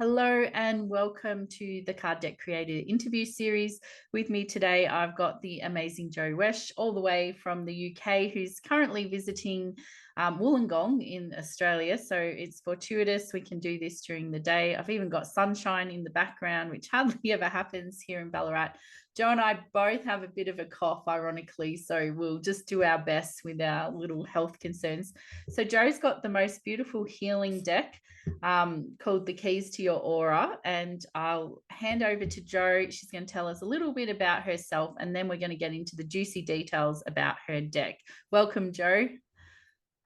Hello and welcome to the Card Deck Creator interview series. With me today, I've got the amazing Jo Wesch, all the way from the UK, who's currently visiting Wollongong in Australia. So it's fortuitous we can do this during the day. I've even got sunshine in the background, which hardly ever happens here in Ballarat. Jo and I both have a bit of a cough, ironically, so we'll just do our best with our little health concerns. So Jo's got the most beautiful healing deck called The Keys to Your Aura. And I'll hand over to Jo. She's going to tell us a little bit about herself, and then we're going to get into the juicy details about her deck. Welcome, Jo.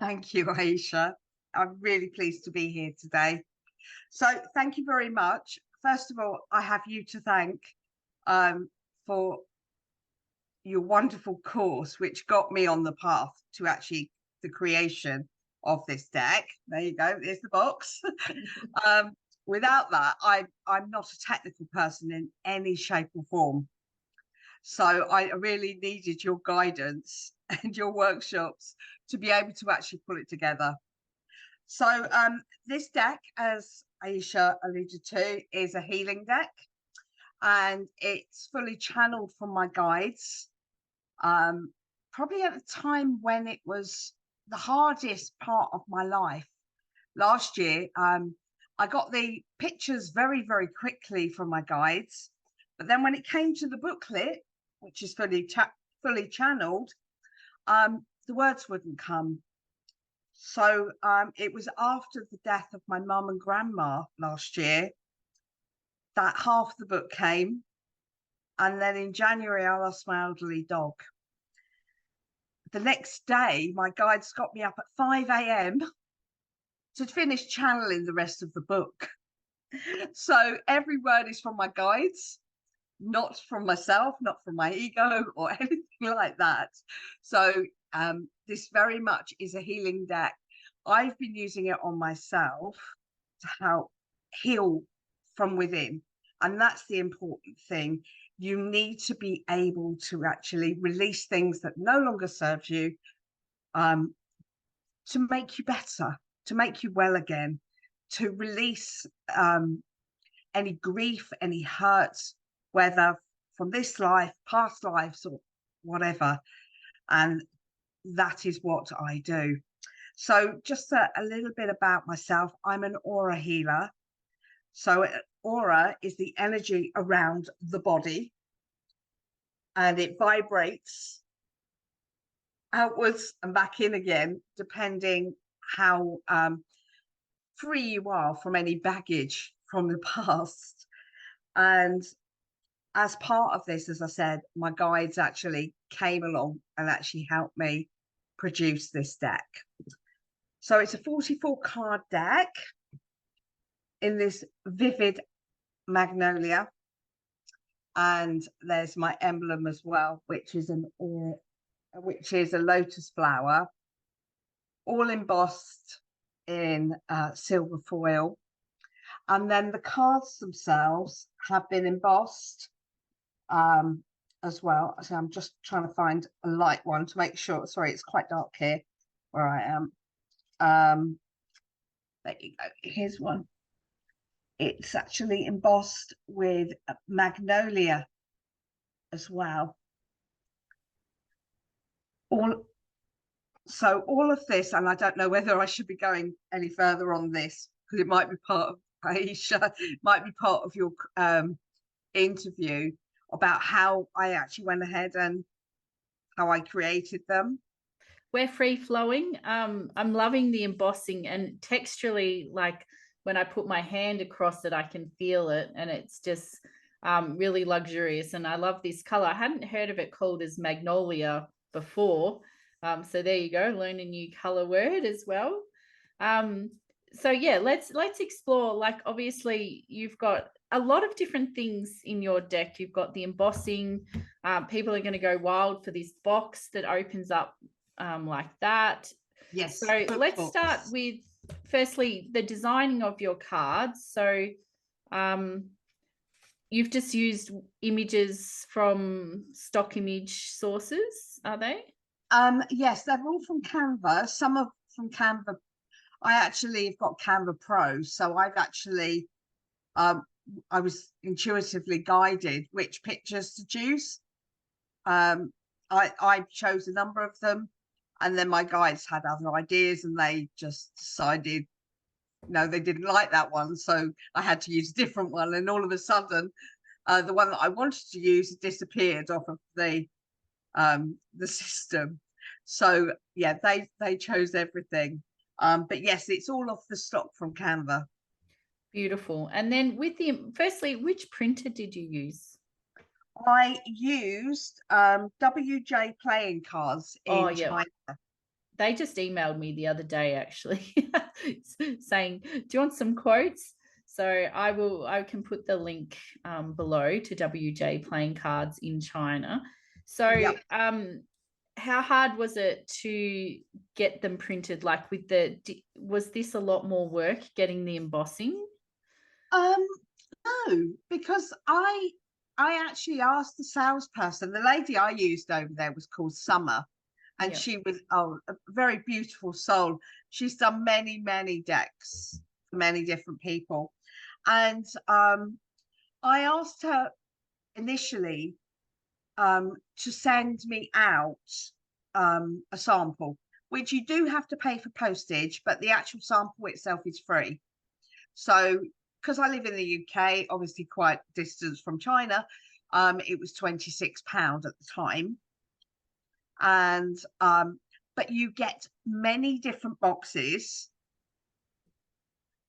Thank you, Ayesha. I'm really pleased to be here today. So thank you very much. First of all, I have you to thank for your wonderful course, which got me on the path to actually the creation of this deck. There you go. There's the box. Without that, I'm not a technical person in any shape or form. So I really needed your guidance and your workshops to be able to actually pull it together. So this deck, as Ayesha alluded to, is a healing deck, and it's fully channeled from my guides. Probably at the time when it was the hardest part of my life last year, I got the pictures very, very quickly from my guides. But then when it came to the booklet, which is fully channeled, the words wouldn't come. So it was after the death of my mum and grandma last year that half the book came. And then in January, I lost my elderly dog. The next day, my guides got me up at 5 a.m. to finish channeling the rest of the book. So every word is from my guides, not from myself, not from my ego or anything like that. So this very much is a healing deck. I've been using it on myself to help heal from within. And that's the important thing. You need to be able to actually release things that no longer serve you, to make you better, to make you well again, to release any grief, any hurts, whether from this life, past lives, or whatever. And that is what I do. So just a little bit about myself. I'm an aura healer. So aura is the energy around the body, and it vibrates outwards and back in again, depending how free you are from any baggage from the past. And as part of this, as I said, my guides actually came along and actually helped me produce this deck. So it's a 44 card deck in this vivid magnolia. And there's my emblem as well, which is a lotus flower, all embossed in silver foil. And then the cards themselves have been embossed as well. So I'm just trying to find a light one to make sure. Sorry, it's quite dark here where I am. There you go. Here's one. It's actually embossed with magnolia as well. So all of this, and I don't know whether I should be going any further on this because it might be part of Ayesha, might be part of your interview about how I actually went ahead and how I created them. We're free flowing. I'm loving the embossing, and texturally, like when I put my hand across it, I can feel it, and it's just really luxurious. And I love this color. I hadn't heard of it called as magnolia before. So there you go, learn a new color word as well. So yeah, let's explore. Like obviously you've got a lot of different things in your deck. You've got the embossing. People are going to go wild for this box that opens up like that. Yes. So let's start with firstly the designing of your cards. So you've just used images from stock image sources, are they? Yes, they're all from Canva. Some are from Canva. I actually have got Canva Pro, so I've actually I was intuitively guided which pictures to choose. I chose a number of them, and then my guides had other ideas, and they just decided no, they didn't like that one, so I had to use a different one. And all of a sudden, the one that I wanted to use disappeared off of the system. So yeah, they chose everything. But yes, it's all off the stock from Canva. Beautiful. And then with firstly, which printer did you use? I used WJ playing cards Oh, in yeah. China. They just emailed me the other day, actually, saying, do you want some quotes? So I can put the link below to WJ playing cards in China. So Yep. how hard was it to get them printed? Like was this a lot more work getting the embossing? No, because I actually asked the salesperson. The lady I used over there was called Summer, and Yeah. she was a very beautiful soul. She's done many decks for many different people, and I asked her initially to send me out a sample, which you do have to pay for postage, but the actual sample itself is free. So because I live in the UK, obviously quite distance from China, it was £26 at the time. And but you get many different boxes.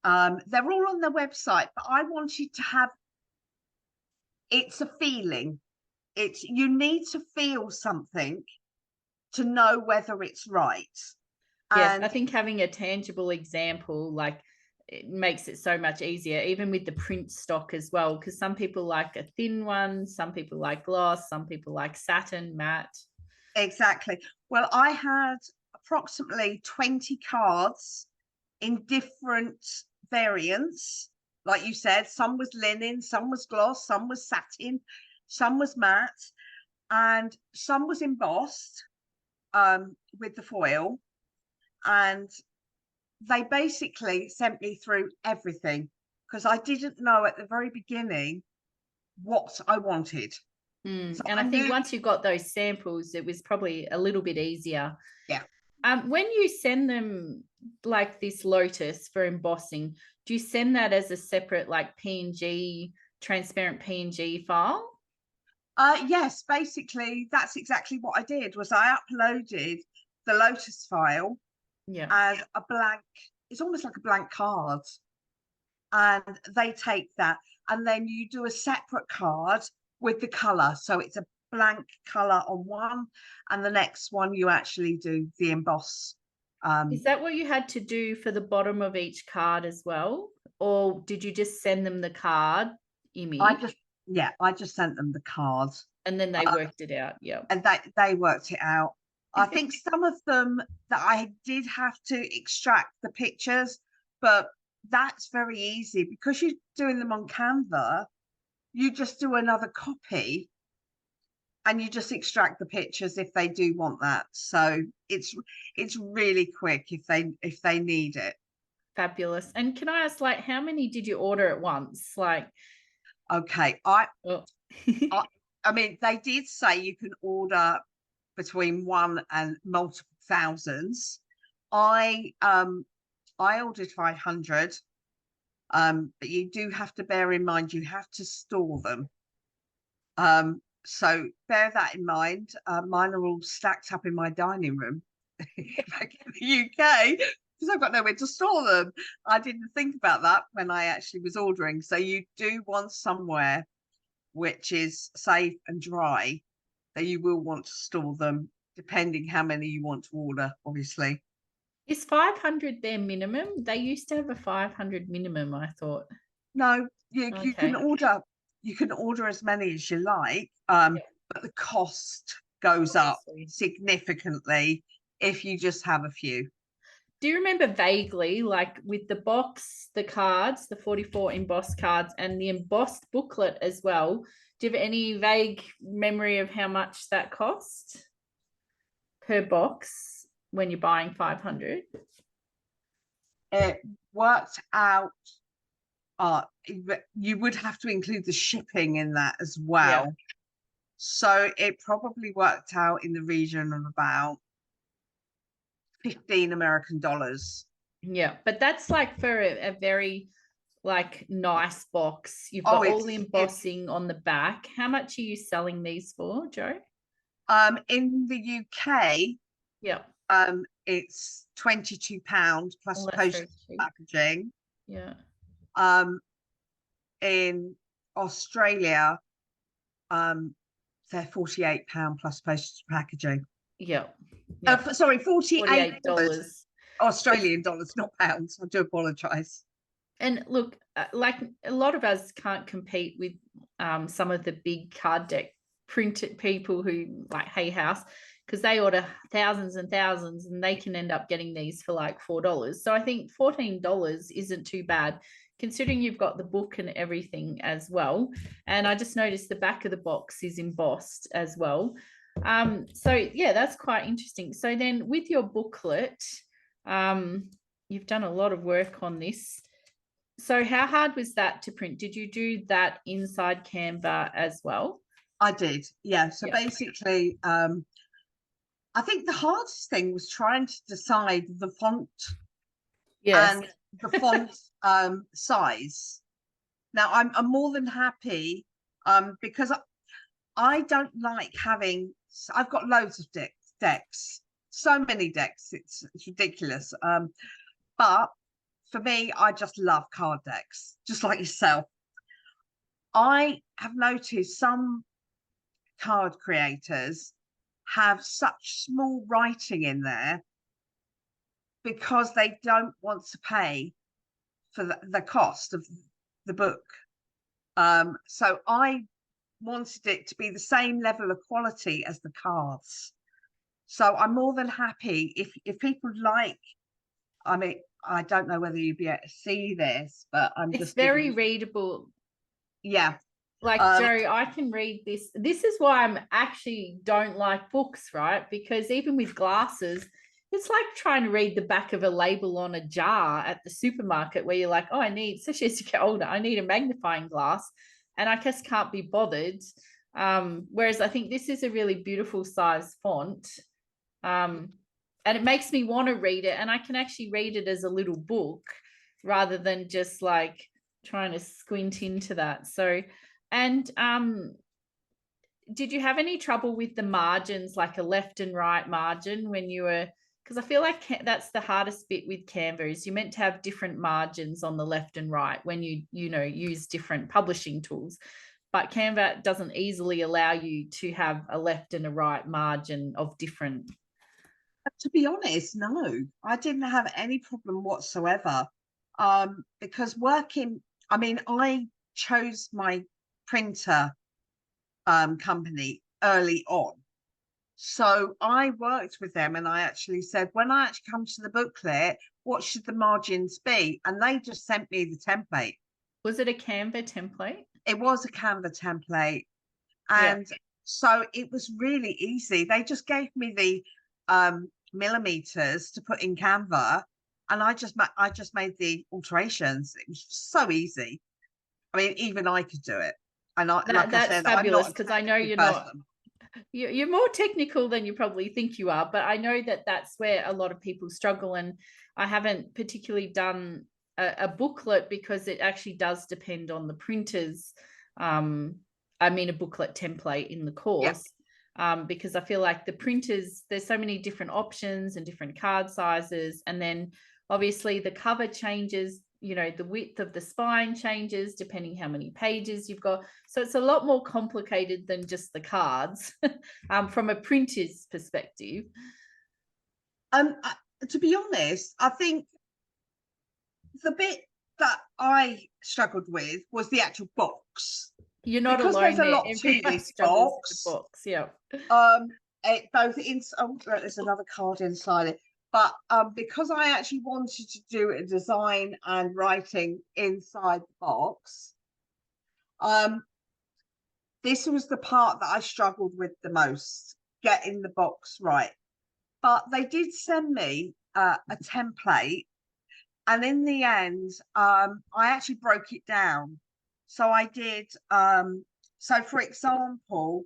They're all on the website, but I wanted to have, it's a feeling. It's, you need to feel something to know whether it's right. Yes, I And think having a tangible example, like, it makes it so much easier, even with the print stock as well, because some people like a thin one, some people like gloss, some people like satin, matte. exactly. Well, I had approximately 20 cards in different variants. Like you said, some was linen, some was gloss, some was satin, some was matte, and some was embossed with the foil. And they basically sent me through everything because I didn't know at the very beginning what I wanted. So And I I think knew, once you got those samples, it was probably a little bit easier. yeah. When you send them like this lotus for embossing, do you send that as a separate like PNG, transparent PNG file? Yes, basically that's exactly what I did. Was I uploaded the lotus file Yeah. as a blank, it's almost like a blank card, and they take that, and then you do a separate card with the color, so it's a blank color on one, and the next one you actually do the emboss. Is that what you had to do for the bottom of each card as well? Or did you just send them the card I image just, yeah, I just sent them the cards, and then they worked it out? Yeah. and they worked it out. I think some of them that I did have to extract the pictures, but that's very easy because you're doing them on Canva. You just do another copy and you just extract the pictures if they do want that. So it's really quick if they need it. Fabulous. And can I ask, like, how many did you order at once? Like, Okay, oh. I I mean they did say you can order between one and multiple thousands. I ordered 500, but you do have to bear in mind you have to store them. So bear that in mind. Mine are all stacked up in my dining room back in the UK because I've got nowhere to store them. I didn't think about that when I actually was ordering. So you do want somewhere which is safe and dry that you will want to store them, depending how many you want to order, obviously. Is 500 their minimum? They used to have a 500 minimum, I thought. No, Okay. you can order as many as you like, Yeah, but the cost goes up obviously. significantly if you just have a few. Do you remember vaguely, like with the box, the cards, the 44 embossed cards, and the embossed booklet as well? Do you have any vague memory of how much that cost per box when you're buying 500? It worked out, you would have to include the shipping in that as Yeah. well. So it probably worked out in the region of about 15 American dollars. Yeah. But that's like for a very like nice box. You've Oh, got all the it's embossing on the back. How much are you selling these for, Joe? in the UK, Yeah. it's £22 Well, plus that's very postage cheap. packaging. Yeah. Um, in Australia, they're £48 plus postage packaging. Yeah. Yeah. Sorry, $48 $48. But Australian dollars, not pounds. I do apologise. and look, like a lot of us can't compete with some of the big card deck printed people who like Hay House because they order thousands and thousands and they can end up getting these for like $4. So I think $14 isn't too bad considering you've got the book and everything as well. And I just noticed the back of the box is embossed as well. So yeah, that's quite interesting. So then with your booklet, you've done a lot of work on this. So how hard was that to print? Did you do that inside Canva as well? I did, yeah. So Yeah. basically, I think the hardest thing was trying to decide the font Yes. and the font size. Now, I'm more than happy because I don't like having. I've got loads of decks, so many decks. It's ridiculous. But for me, I just love card decks, just like yourself. I have noticed some card creators have such small writing in there because they don't want to pay for the cost of the book. So I wanted it to be the same level of quality as the cards. So I'm more than happy if people like. I mean, I don't know whether you'd be able to see this, but I'm It's just giving very you. readable. Yeah. Like Joe, I can read this. This is why I'm actually don't like books, right? Because even with glasses, it's like trying to read the back of a label on a jar at the supermarket where you're like, oh, I need, especially as you get older, I need a magnifying glass. And I just can't be bothered. Whereas I think this is a really beautiful size font. And it makes me want to read it. And I can actually read it as a little book rather than just like trying to squint into that. So, and did you have any trouble with the margins, like a left and right margin when you were, because I feel like that's the hardest bit with Canva is you're meant to have different margins on the left and right when you use different publishing tools. But Canva doesn't easily allow you to have a left and a right margin of different. To be honest, no, I didn't have any problem whatsoever. Because I mean, I chose my printer company early on. So I worked with them and I actually said, when I actually come to the booklet, what should the margins be? And they just sent me the template. Was it a Canva template? It was a Canva template. Yeah. And so it was really easy. They just gave me the millimeters to put in Canva. And I just made the alterations. It was so easy. I mean, even I could do it. And That's fabulous because I know you're not. Person. You're more technical than you probably think you are, but I know that that's where a lot of people struggle. And I haven't particularly done a booklet because it actually does depend on the printers. I mean, a booklet template in the course, because I feel like the printers, there's so many different options and different card sizes. And then obviously the cover changes, the width of the spine changes depending how many pages you've got. So it's a lot more complicated than just the cards from a printer's perspective. To be honest, I think the bit that I struggled with was the actual box. You're not because alone there's a there. lot to Everyone this struggles box. with the box. Yeah. Both in. Oh, there's another card inside it. But because I actually wanted to do a design and writing inside the box, this was the part that I struggled with the most, getting the box right. But they did send me a template And in the end, I actually broke it down. So I did, so for example,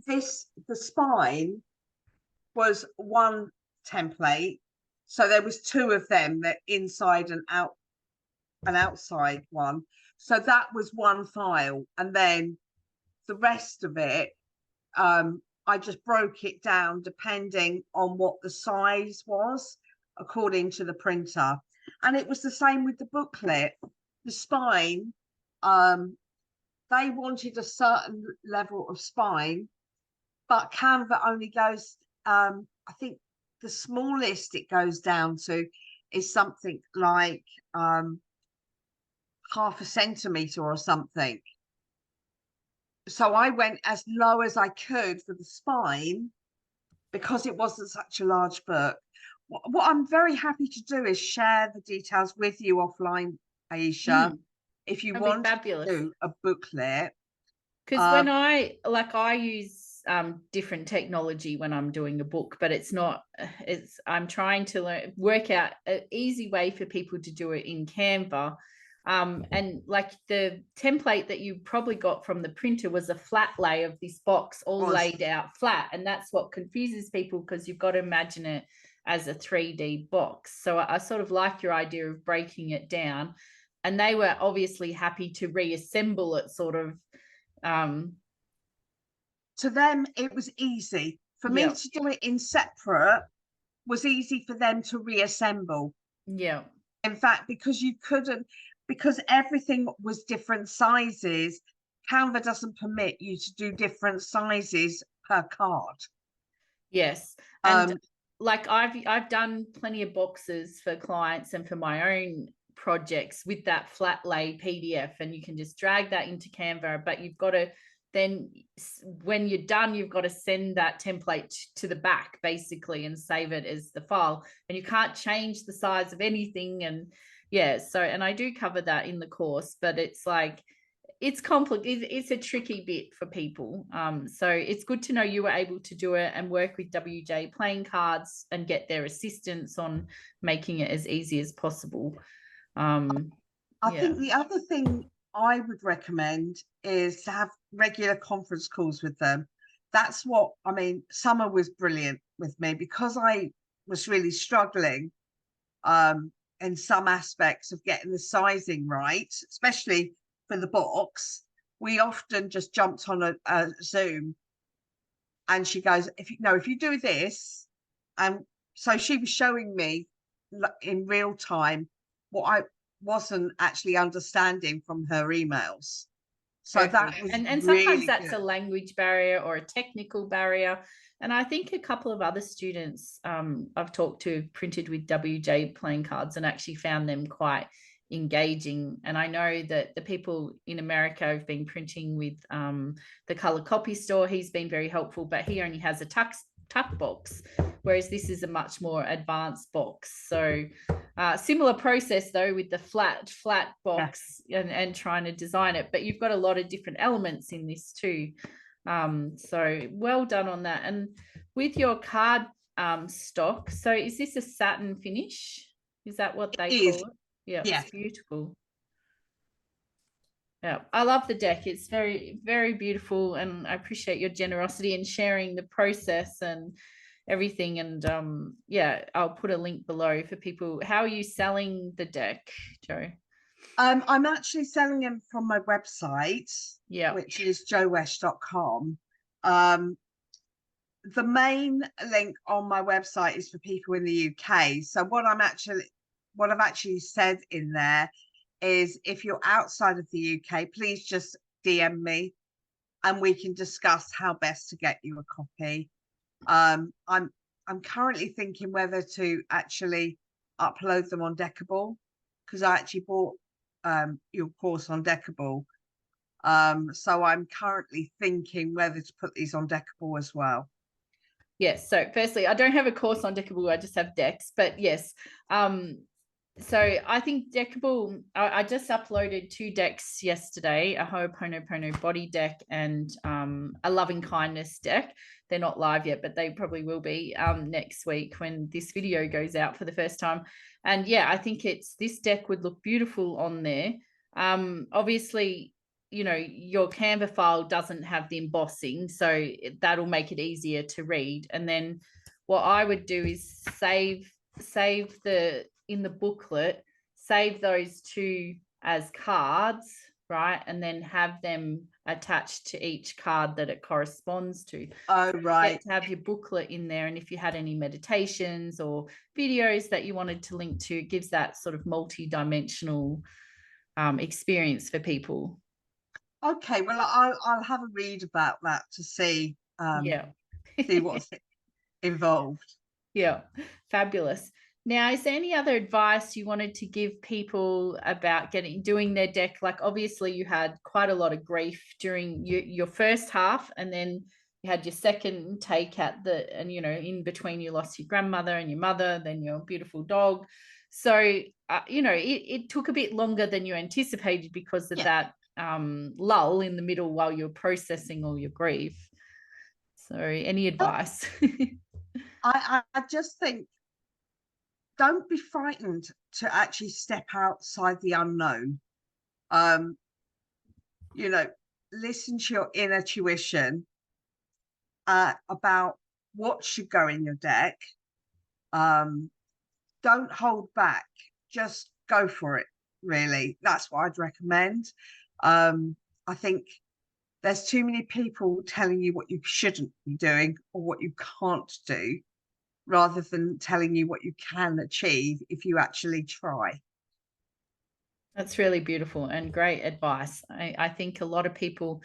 the spine was one template. So there was two of them, that inside and out, an outside one. So that was one file. And then the rest of it, I just broke it down depending on what the size was according to the printer. And it was the same with the booklet. The spine, they wanted a certain level of spine, but Canva only goes, I think the smallest it goes down to is something like half a centimetre or something. So I went as low as I could for the spine because it wasn't such a large book. What I'm very happy to do is share the details with you offline, Ayesha, if you That'd be want to fabulous. do a booklet. Because when I use different technology when I'm doing a book, but I'm trying to work out an easy way for people to do it in Canva. And like the template that you probably got from the printer was a flat lay of this box all laid out flat. And that's what confuses people, because you've got to imagine it as a 3D box. So I sort of like your idea of breaking it down. And they were obviously happy to reassemble it sort of. To them, it was easy. For me to do it in separate was easy for them to reassemble. Yeah. In fact, because everything was different sizes, Canva doesn't permit you to do different sizes per card. Yes. And like I've done plenty of boxes for clients and for my own projects with that flat lay PDF, and you can just drag that into Canva, but you've got to then, when you're done, you've got to send that template to the back basically and save it as the file, and you can't change the size of anything. And yeah, so, and I do cover that in the course, but it's like, it's complicated. It's a tricky bit for people. So it's good to know you were able to do it and work with WJ playing cards and get their assistance on making it as easy as possible. I think the other thing I would recommend is to have regular conference calls with them. That's what, I mean, Summer was brilliant with me because I was really struggling in some aspects of getting the sizing right, especially for the box. We often just jumped on a Zoom, and she goes, if you do this, and so she was showing me in real time what I wasn't actually understanding from her emails. So perfect. that was and really sometimes that's good. a language barrier or a technical barrier. And I think a couple of other students I've talked to printed with WJ playing cards and actually found them quite engaging. And I know that the people in America have been printing with the Color Copy Store. He's been very helpful, but he only has a tuck box, whereas this is a much more advanced box. So similar process though with the flat box, and trying to design it, but you've got a lot of different elements in this too. So well done on that. And with your card stock, so is this a satin finish? Is that what they call it? Yeah, it's beautiful. Yeah, I love the deck. It's very, very beautiful, and I appreciate your generosity in sharing the process and everything. And yeah, I'll put a link below for people. How are you selling the deck, Jo? I'm actually selling them from my website, which is jowesch.com. The main link on my website is for people in the UK. So what I've actually said in there is, if you're outside of the UK, please just DM me and we can discuss how best to get you a copy. I'm currently thinking whether to actually upload them on Deckable, because I actually bought your course on Deckable. So I'm currently thinking whether to put these on Deckable as well. Yes. So firstly, I don't have a course on Deckable. I just have decks. But yes, So I think Deckable, I just uploaded 2 decks yesterday, a Ho'oponopono body deck and a loving kindness deck. They're not live yet, but they probably will be next week when this video goes out for the first time. And yeah, I think this deck would look beautiful on there. Obviously, you know, your Canva file doesn't have the embossing, so that'll make it easier to read. And then what I would do is save the in the booklet, save those 2 as cards, right? And then have them attached to each card that it corresponds to. Oh, So you right. get to have your booklet in there. And if you had any meditations or videos that you wanted to link to, it gives that sort of multi-dimensional experience for people. Okay, well, I'll have a read about that to see Yeah. see what's involved. Yeah, fabulous. Now, is there any other advice you wanted to give people about doing their deck? Like, obviously, you had quite a lot of grief during your first half, and then you had your second take and you know, in between, you lost your grandmother and your mother, then your beautiful dog. So, you know, it took a bit longer than you anticipated because of that lull in the middle while you're processing all your grief. So, any advice? I just think, don't be frightened to actually step outside the unknown. You know, listen to your inner tuition about what should go in your deck. Don't hold back, just go for it. Really, that's what I'd recommend. I think there's too many people telling you what you shouldn't be doing or what you can't do, rather than telling you what you can achieve if you actually try. That's really beautiful and great advice. I think a lot of people,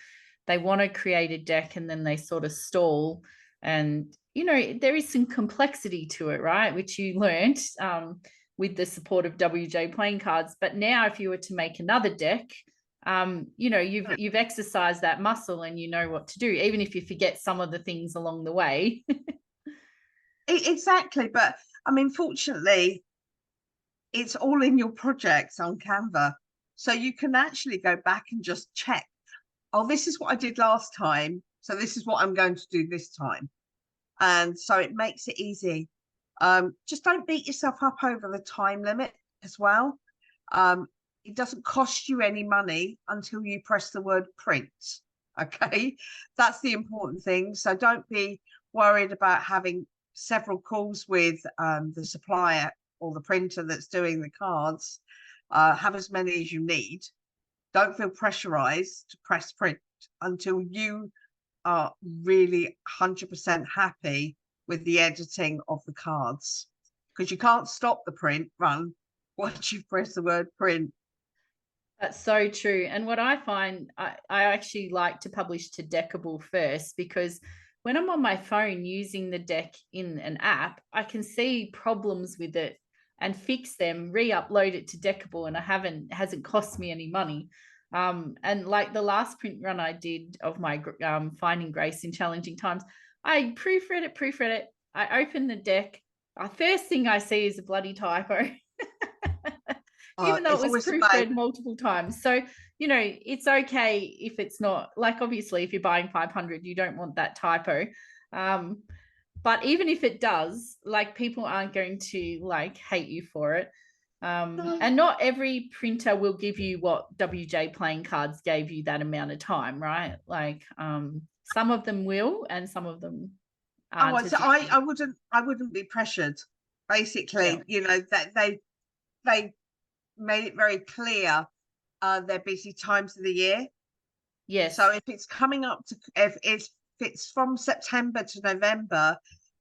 they want to create a deck and then they sort of stall. And, you know, there is some complexity to it, right? Which you learned with the support of WJ playing cards. But now if you were to make another deck, you know, you've exercised that muscle and you know what to do, even if you forget some of the things along the way. Exactly. But I mean, fortunately, it's all in your projects on Canva. So you can actually go back and just check, oh, this is what I did last time. So this is what I'm going to do this time. And so it makes it easy. Just don't beat yourself up over the time limit as well. It doesn't cost you any money until you press the word print. Okay, that's the important thing. So don't be worried about having several calls with the supplier or the printer that's doing the cards. Have as many as you need. Don't feel pressurized to press print until you are really 100% happy with the editing of the cards, because you can't stop the print run once you press the word print. That's so true. And what I find, I actually like to publish to Deckable first, because when I'm on my phone using the deck in an app, I can see problems with it and fix them, re-upload it to Deckable, and it hasn't cost me any money. And like the last print run I did of my Finding Grace in Challenging Times, I proofread it. I open the deck. First thing I see is a bloody typo. Even though it It's was always the way. proofread multiple times. So, you know, it's okay if it's not, like, obviously, if you're buying 500, you don't want that typo. But even if it does, like, people aren't going to like hate you for it. No. And not every printer will give you what WJ playing cards gave you that amount of time, right? Like, some of them will, and some of them aren't as I wouldn't be pressured. yeah. Basically, you know, that they made it very clear their busy times of the year. So Yes. if it's coming up to, if it's from September to November,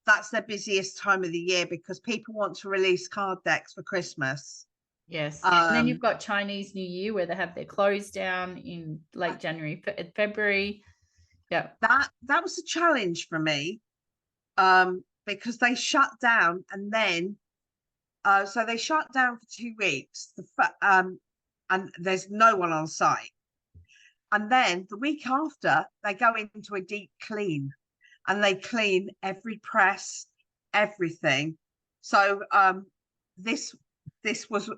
that's their busiest time of the year, because people want to release card decks for Christmas. Yes. And then Um, you've got Chinese New Year where they have their close down in late January, February. Yeah. that was a challenge for me, because they shut down, and then so they shut down for 2 weeks. And there's no one on site. And then the week after, they go into a deep clean, and they clean every press, everything. So this this was,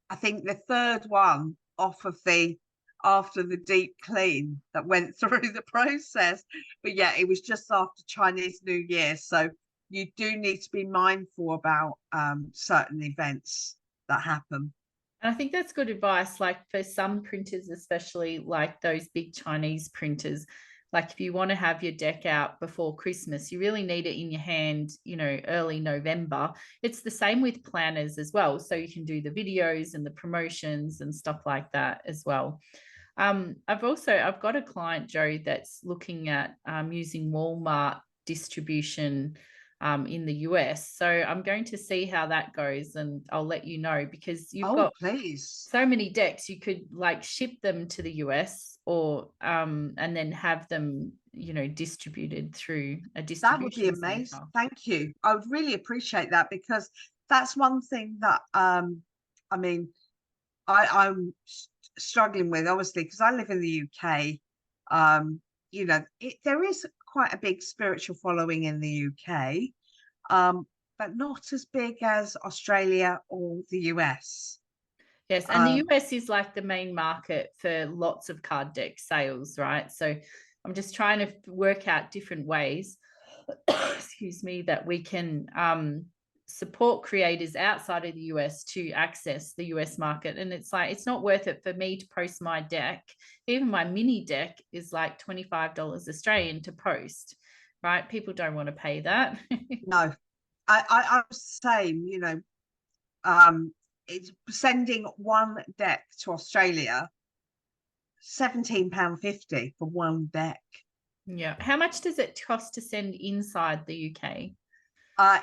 I think, the third one off of the after the deep clean that went through the process. But yeah, it was just after Chinese New Year, so you do need to be mindful about certain events that happen. And I think that's good advice. Like for some printers, especially like those big Chinese printers, like if you want to have your deck out before Christmas, you really need it in your hand, you know, early November. It's the same with planners as well. So you can do the videos and the promotions and stuff like that as well. I've got a client, Joe, that's looking at using Walmart distribution in the US. So I'm going to see how that goes, and I'll let you know, because you've got Please. so many decks. You could like ship them to the US, or and then have them, you know, distributed through a distribution That would be amazing. center. Thank you. I would really appreciate that, because that's one thing that I mean, I'm struggling with, obviously, because I live in the UK. You know, there is quite a big spiritual following in the UK, but not as big as Australia or the US. Yes, and the US is like the main market for lots of card deck sales, right? So I'm just trying to work out different ways, excuse me, that we can support creators outside of the US to access the US market. And it's like, it's not worth it for me to post my deck. Even my mini deck is like $25 Australian to post, right? People don't want to pay that. No, I was the same, you know. It's sending one deck to Australia, £17.50 for one deck. Yeah. How much does it cost to send inside the UK?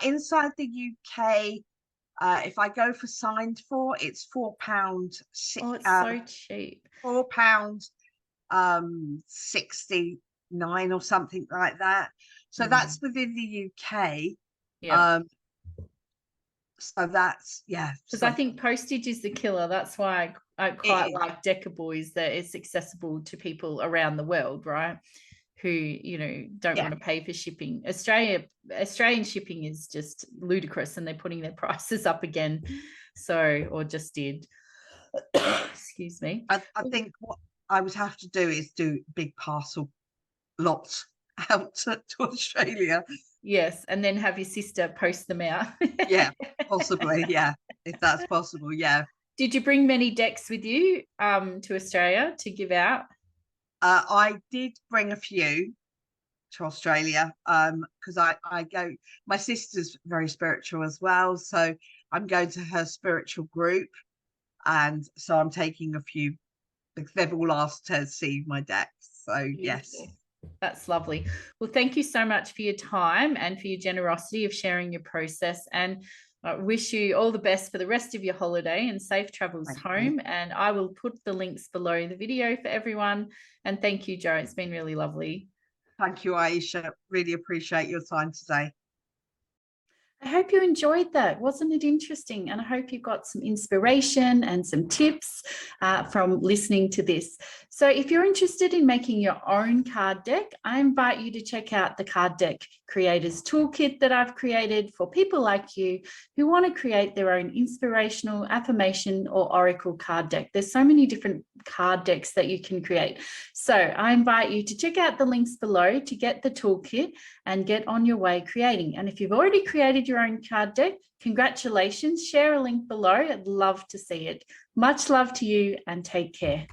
Inside the UK, if I go for signed for, it's £4. Oh, it's so cheap. £4 69 or something like that. So that's within the UK. Yeah. So that's, yeah. Because I think postage is the killer. That's why I quite like Decker Boys, that it's accessible to people around the world, right? Who, you know, don't want to pay for shipping. Australian shipping is just ludicrous, and they're putting their prices up again. So, or just did. Excuse me. I think what I would have to do is do big parcel lots out to Australia. Yes, and then have your sister post them out. Yeah, possibly. Yeah, if that's possible. Yeah. Did you bring many decks with you to Australia to give out? I did bring a few to Australia because I go, my sister's very spiritual as well, so I'm going to her spiritual group, and so I'm taking a few because they've all asked to see my decks. So yes. That's lovely. Well, thank you so much for your time and for your generosity of sharing your process, and I wish you all the best for the rest of your holiday and safe travels home. And I will put the links below the video for everyone. And thank you, Joe. It's been really lovely. Thank you, Ayesha. Really appreciate your time today. I hope you enjoyed that. Wasn't it interesting? And I hope you got some inspiration and some tips from listening to this. So if you're interested in making your own card deck, I invite you to check out the Card Deck Creators Toolkit that I've created for people like you who want to create their own inspirational, affirmation, or oracle card deck. There's so many different card decks that you can create. So I invite you to check out the links below to get the toolkit and get on your way creating. And if you've already created your own card deck, congratulations. Share a link below. I'd love to see it. Much love to you, and take care.